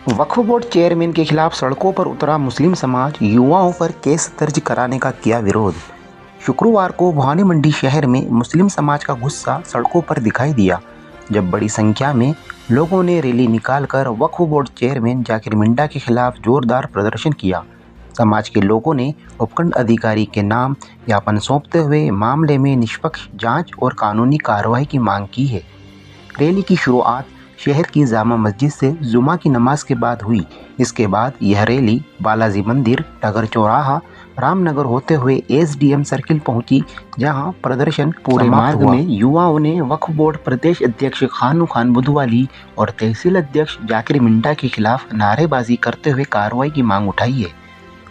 वक्फ board chairman के खिलाफ सड़कों पर उतरा मुस्लिम समाज, युवाओं पर केस दर्ज कराने का किया विरोध। शुक्रवार को भवानी मंडी शहर में मुस्लिम समाज का गुस्सा सड़कों पर दिखाई दिया, जब बड़ी संख्या में लोगों ने रैली निकालकर वक्फ बोर्ड चेयरमैन जाकिर मिंडा के खिलाफ जोरदार प्रदर्शन किया। समाज के लोगों ने उपखंड अधिकारी के नाम ज्ञापन सौंपते हुए मामले में निष्पक्ष जांच और कानूनी कार्रवाई की मांग की है। रैली की शुरुआत शहर की जामा मस्जिद से जुमा की नमाज के बाद हुई। इसके बाद यह रैली बालाजी मंदिर, टगर चौराहा, रामनगर होते हुए एसडीएम सर्किल पहुंची, जहां प्रदर्शन पूरे मार्ग में युवाओं ने वक्फ बोर्ड प्रदेश अध्यक्ष खानू खान बुधवाली और तहसील अध्यक्ष जाकिर मिंडा के खिलाफ नारेबाजी करते हुए कार्रवाई की मांग उठाई है।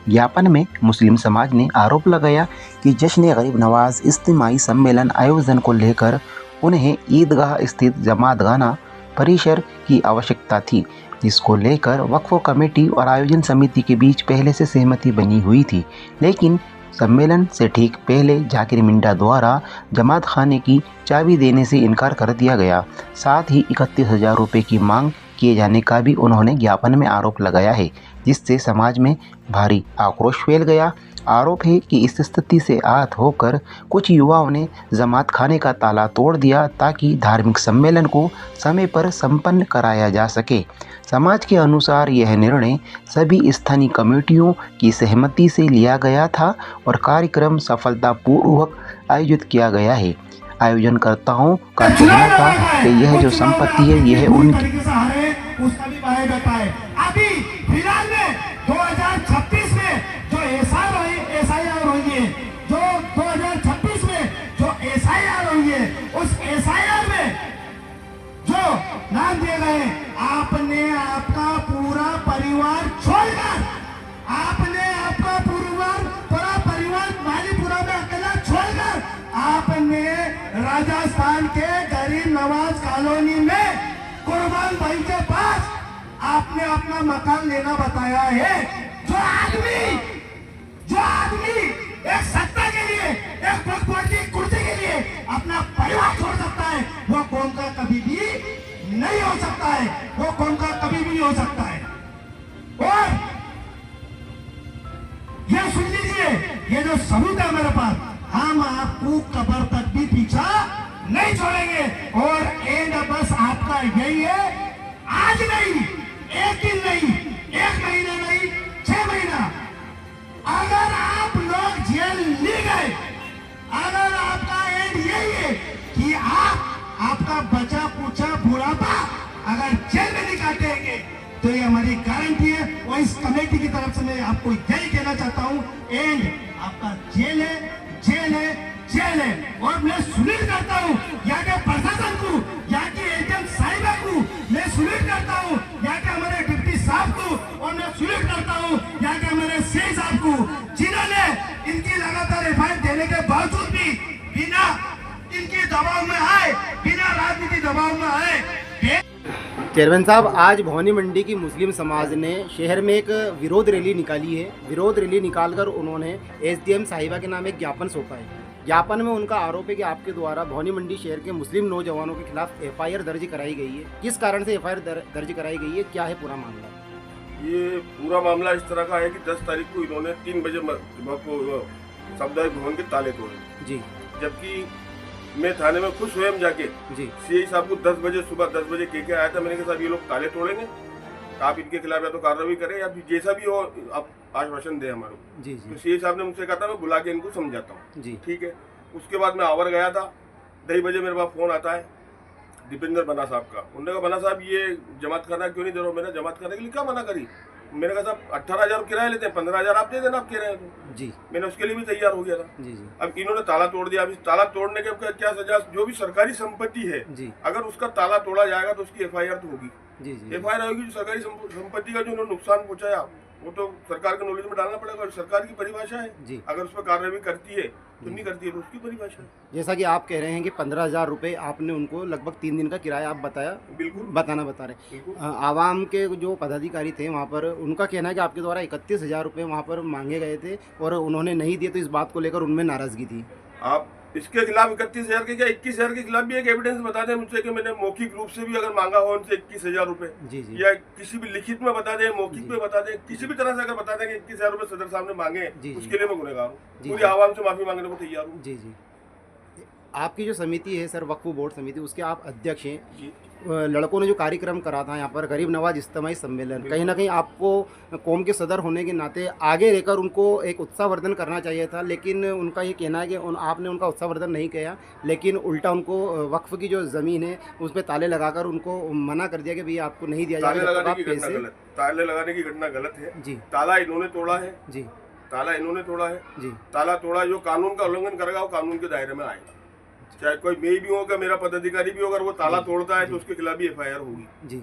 ज्ञापन में मुस्लिम समाज ने आरोप लगाया कि जश्न गरीब नवाज इज्तिमाई सम्मेलन आयोजन को लेकर उन्हें ईदगाह स्थित जमातखाना परिसर की आवश्यकता थी, जिसको लेकर वक्फ कमेटी और आयोजन समिति के बीच पहले से सहमति बनी हुई थी। लेकिन सम्मेलन से ठीक पहले जाकिर मिंडा द्वारा जमात खाने की चाबी देने से इनकार कर दिया गया। साथ ही 31,000 रुपये की मांग किए जाने का भी उन्होंने ज्ञापन में आरोप लगाया है, जिससे समाज में भारी आक्रोश फैल गया। आरोप है कि इस स्थिति से आहत होकर कुछ युवाओं ने जमात खाने का ताला तोड़ दिया ताकि धार्मिक सम्मेलन को समय पर संपन्न कराया जा सके। समाज के अनुसार यह निर्णय सभी स्थानीय कमेटियों की सहमति से लिया गया था और कार्यक्रम सफलतापूर्वक आयोजित किया गया है। आयोजनकर्ताओं का कहना था कि यह जो संपत्ति है यह उनकी उसका भी पाया जाता है। अभी फिलहाल में 2026 में जो एसआईआर हुई है, जो 2026 में जो एसआईआर हुई है, उस एसआईआर में जो नाम दिए गए, आपने आपका पूरा परिवार छोड़कर, आपने आपका पूरा परिवार मालीपुरा में अकेला छोड़कर आपने राजस्थान के गरीब नवाज कॉलोनी में कुर्बान भाई के पास आपने अपना मकान लेना बताया है। जो आदमी एक सत्ता के लिए, एक वक्फ बोर्ड की कुर्सी के लिए अपना परिवार छोड़ सकता है, वो कौम का कभी भी नहीं हो सकता है, वो कौम का कभी भी नहीं हो सकता है। और ये सुन लीजिए, ये जो सबूत है मेरे पास, हम आपको कब्र तक भी पीछा नहीं छोड़ेंगे। और एंड बस आपका यही है, आज नहीं, एक दिन नहीं, एक महीना नहीं, 6 महीना, अगर आप लोग जेल ले गए, अगर आपका एंड यही है कि आपका बचा पूछा बुढ़ापा अगर जेल में नहीं काटेंगे, तो ये हमारी गारंटी है। और इस कमेटी की तरफ से मैं आपको यही कहना चाहता हूं, एंड आपका जेल है, जेल है, जेल है। और मैं सुनिल करता हूँ यहाँ के प्रशासन को, यहाँ की एसडीएम साहिबा को मैं सुनिल करता हूँ, यहाँ के हमारे डिप्टी साहब को, और मैं सुनिल करता हूँ यहाँ के हमारे सीआई साहब को, जिन्होंने इनकी लगातार एफआईआर देने के बावजूद भी बिना इनके दबाव में आए, बिना राजनीति दबाव में आए। चेयरमैन साहब, आज भवानी मंडी की मुस्लिम समाज ने शहर में एक विरोध रैली निकाली है। विरोध रैली निकालकर उन्होंने एसडीएम साहिबा के नाम एक ज्ञापन सौंपा है। ज्ञापन में उनका आरोप है कि आपके द्वारा भवानी मंडी शहर के मुस्लिम नौजवानों के खिलाफ एफआईआर दर्ज कराई गई है। किस कारण से एफआईआर दर्ज कराई गई है, क्या है पूरा मामला? ये पूरा मामला इस तरह का है कि 10 तारीख को इन्होंने 3 बजे सामुदायिक भवन के ताले तोड़े जी, जबकि मैं थाने में खुश हुए हम जाके जी, सीआई साहब को 10 बजे सुबह 10 बजे कह के आया था। मैंने कहा साहब ये लोग ताले तोड़ेंगे, आप इनके खिलाफ या तो कार्रवाई करें या जैसा भी हो आप आश्वासन दें हमारे जी। तो सीआई साहब ने मुझसे कहा था मैं बुला के इनको समझाता हूँ जी, ठीक है। उसके बाद मैं आवर गया था, 2:30 बजे मेरे पास फोन आता है दीपेंद्र बना साहब का। उन्होंने कहा बना साहब ये जमात खाना क्यों नहीं दे रहे हो? मैंने जमात खाने के लिए क्या मना करी? मैंने कहा साहब 18,000 किराया लेते हैं, 15,000 आप दे देना, आप कह रहे हैं जी। मैंने उसके लिए भी तैयार हो गया था जी जी। अब इन्होंने ताला तोड़ दिया। अब इस ताला तोड़ने के क्या सजा? जो भी सरकारी संपत्ति है जी, अगर उसका ताला तोड़ा जाएगा तो उसकी एफआईआर तो होगी जी जी। एफआईआर होगी। जो सरकारी संपत्ति का जो उन्होंने नुकसान पहुंचाया वो तो सरकार के नॉलेज में डालना पड़ेगा। और सरकार की परिभाषा है जी, अगर उस पर कार्रवाई करती है तो नहीं करती है तो उसकी परिभाषा है। जैसा कि आप कह रहे हैं कि 15,000 रुपये आपने उनको लगभग 3 दिन का किराया आप बताया, बिल्कुल बता रहे। आवाम के जो पदाधिकारी थे वहाँ पर, उनका कहना है कि आपके द्वारा 31,000 रुपये वहाँ पर मांगे गए थे और उन्होंने नहीं दिए, तो इस बात को लेकर उनमें नाराजगी थी। आप इसके खिलाफ 31,000 के क्या 21,000 के खिलाफ भी एक एविडेंस बता दें मुझसे कि मैंने मौखिक रूप से भी अगर मांगा हो उनसे 21,000 रुपए, जी जी या किसी भी लिखित में बता दें, मौखिक में बता दें, किसी भी तरह से अगर बता दें कि 21,000 रुपए सदर साहब ने मांगे, उसके लिए मैं गुनहगार हूँ, पूरी आवाम से माफी मांगने को तैयार हूँ। जी जी। आपकी जो समिति है सर, वक्फ बोर्ड समिति, उसके आप अध्यक्ष हैं जी। लड़कों ने जो कार्यक्रम करा था यहाँ पर गरीब नवाज इज्तिमाई सम्मेलन, कहीं ना कहीं आपको कौम के सदर होने के नाते आगे रहकर उनको एक उत्साहवर्धन करना चाहिए था, लेकिन उनका ये कहना है कि आपने उनका उत्साहवर्धन नहीं किया, लेकिन उल्टा उनको वक्फ की जो ज़मीन है उस पर ताले लगाकर उनको मना कर दिया कि भैया आपको नहीं दिया जाएगा। ताले लगाने की घटना गलत है जी। ताला इन्होंने तोड़ा है जी, ताला इन्होंने तोड़ा है जी। ताला तोड़ा, जो कानून का उल्लंघन करेगा वो कानून के दायरे में आएगा, चाहे कोई मैं भी होगा, मेरा पदाधिकारी भी होगा, अगर वो ताला तोड़ता है तो उसके खिलाफ भी FIR होगी। जी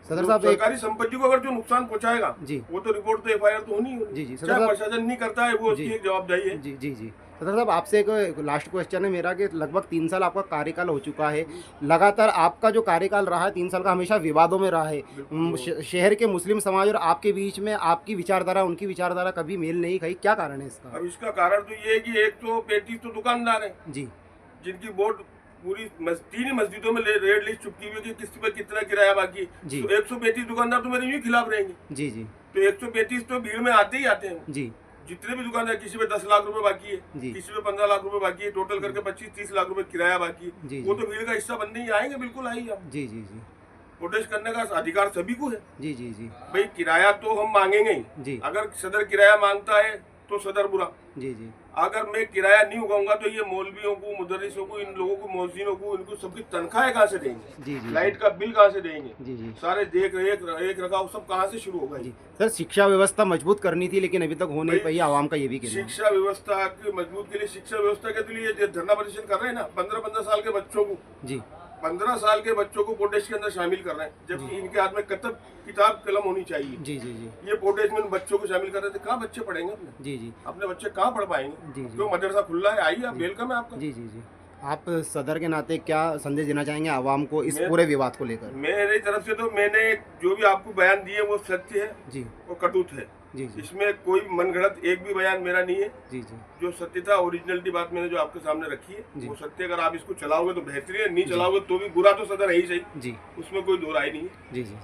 सदर साहब, सरकारी संपत्ति को अगर जो नुकसान पहुंचाएगा जी, वो तो रिपोर्ट तो FIR तो होनी जी जी। चाहे प्रशासन नहीं करता है, वो उसकी एक जवाबदारी है। जी जी जी। सदर साहब, आपसे एक लास्ट क्वेश्चन है मेरा कि लगभग 3 साल आपका कार्यकाल हो चुका है, लगातार आपका जो कार्यकाल रहा है 3 साल का हमेशा विवादों में रहा है। शहर के मुस्लिम समाज और आपके बीच में आपकी विचारधारा उनकी विचारधारा कभी मेल नहीं खाई, क्या कारण है इसका? अब इसका कारण तो ये है कि 135 तो दुकानदार है जी, जिनकी बोर्ड पूरी 3 मस्जिदों में रेड लिस्ट चुपकी हुई कि किस पे कितना किराया बाकी, तो 135 दुकानदार तो मेरे यूं खिलाफ रहेंगे। जी जी। तो 135 तो भीड़ में आते ही आते हैं जी। जितने भी दुकानदार, किसी पे 10 लाख रुपए बाकी है, जी। किसी पे 15 लाख रुपए बाकी है, टोटल करके 25-30 लाख रुपए किराया बाकी है, वो तो भीड़ का हिस्सा बनने ही आएंगे, बिल्कुल आएंगे। जी जी जी। प्रोटेस्ट करने का अधिकार सभी को है। जी जी जी। भाई किराया तो हम मांगेंगे ही, जी। अगर सदर किराया मांगता है तो सदर बुरा। जी जी। अगर मैं किराया नहीं उगाऊंगा तो ये मौलवियों को, मुदर्रिसों को, इन लोगों को, मौजिनों को, इनको सबकी तनख्वाहें कहाँ से देंगे? जी जी। लाइट का बिल कहाँ से देंगे? जी जी। सारे एक रखाव सब कहाँ से शुरू होगा? जी सर, शिक्षा व्यवस्था मजबूत करनी थी लेकिन अभी तक हो नहीं पाई, आवाम का ये भी कहना है। शिक्षा व्यवस्था की मजबूत के लिए, शिक्षा व्यवस्था के लिए ये धरना प्रदर्शन कर रहे हैं ना, 15-15 साल के बच्चों को, जी 15 साल के बच्चों को प्रोटेस्ट के अंदर शामिल कर रहे हैं, जबकि इनके हाथ में किताब कलम होनी चाहिए। जी जी जी। ये प्रोटेस्ट में बच्चों को शामिल कर रहे थे, कहाँ बच्चे पढ़ेंगे अपने? जी जी। अपने बच्चे कहाँ पढ़ पाएंगे? जी जी। तो मदरसा खुला है, आइए, आप वेलकम है आपका। जी जी जी। आप सदर के नाते क्या संदेश देना चाहेंगे आवाम को इस पूरे विवाद को लेकर? मेरी तरफ से तो मैंने जो भी आपको बयान दिए वो सत्य है जी, वो कटुत है। जी जी। इसमें कोई मनगढ़ंत एक भी बयान मेरा नहीं है। जी जी। जो सत्य था, ओरिजिनलिटी बात मैंने जो आपके सामने रखी है वो सत्य। अगर आप इसको चलाओगे तो बेहतरीन है, नहीं चलाओगे तो भी बुरा, तो सदर है ही सही जी, उसमें कोई दो राय नहीं है। जी जी।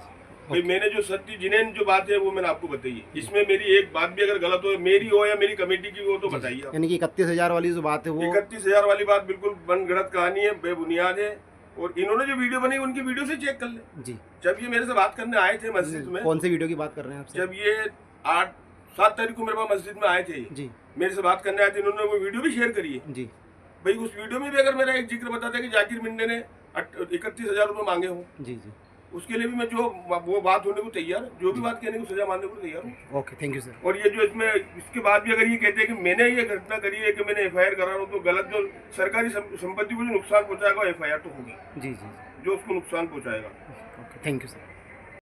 भाई मैंने जो सत्य, जिन्हें जो बात है वो मैंने आपको बताई है। इसमें मेरी एक बात भी अगर गलत हो, मेरी हो या मेरी कमेटी की हो, तो बताइए। यानी कि 31,000 वाली जो बात है वो 31,000 वाली बात बिल्कुल मनगढ़ंत कहानी है, बेबुनियाद है। और इन्होंने जो वीडियो बनाई उनकी वीडियो से चेक कर ले। जी। जब ये मेरे से बात करने आए थे मस्जिद में, कौन सी वीडियो की बात कर रहे हैं आपसे? जब ये 8-7 तारीख को मेरे पास मस्जिद में आए थे, जी, मेरे से बात करने आए थे, इन्होंने वो वीडियो भी शेयर करी है। जी भाई उस वीडियो में भी अगर मेरा एक जिक्र बताता है कि जाकिर मिंडे ने 31,000 रुपये मांगे हों, जी जी, उसके लिए भी मैं जो वो बात होने को तैयार, जो भी बात कहने को सजा मानने को तैयार हूँ। Okay, thank you sir. और ये जो इसमें इसके बाद भी अगर ये कहते हैं कि मैंने ये घटना करी है, कि मैंने FIR करा रहा हूँ, तो गलत। जो सरकारी संपत्ति को जो नुकसान पहुँचाएगा FIR तो होगी, जी जी, जो उसको नुकसान पहुँचाएगा। Okay, thank you sir.